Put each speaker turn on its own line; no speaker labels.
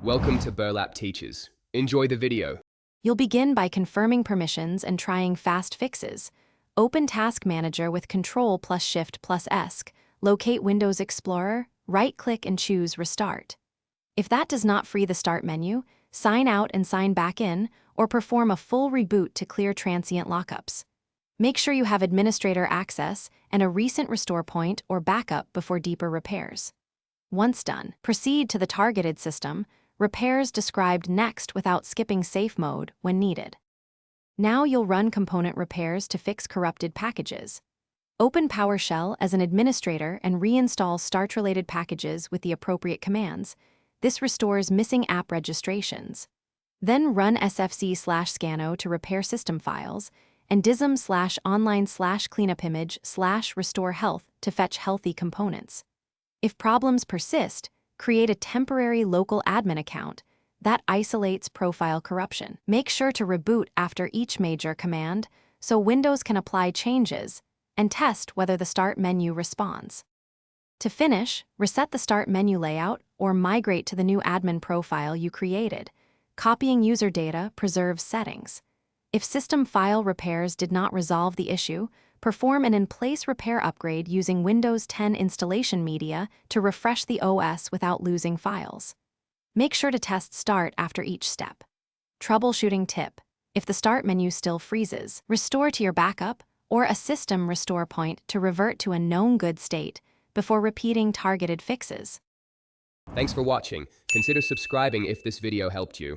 Welcome to Burlap Teachers. Enjoy the video.
You'll begin by confirming permissions and trying fast fixes. Open Task Manager with Control plus Shift plus ESC. Locate Windows Explorer, right-click and choose Restart. If that does not free the Start menu, sign out and sign back in, or perform a full reboot to clear transient lockups. Make sure you have administrator access and a recent restore point or backup before deeper repairs. Once done, proceed to the targeted system, repairs described next without skipping safe mode when needed. Now you'll run component repairs to fix corrupted packages. Open PowerShell as an administrator and reinstall Start-related packages with the appropriate commands. This restores missing app registrations. Then run sfc/scano to repair system files, and dism/online/cleanupimage/restore health to fetch healthy components. If problems persist, create a temporary local admin account that isolates profile corruption. Make sure to reboot after each major command so Windows can apply changes and test whether the Start menu responds. To finish, reset the Start menu layout or migrate to the new admin profile you created. Copying user data preserves settings. If system file repairs did not resolve the issue, perform an in-place repair upgrade using Windows 10 installation media to refresh the OS without losing files. Make sure to test Start after each step. Troubleshooting tip: if the Start menu still freezes, restore to your backup or a system restore point to revert to a known good state before repeating targeted fixes.
Thanks for watching. Consider subscribing if this video helped you.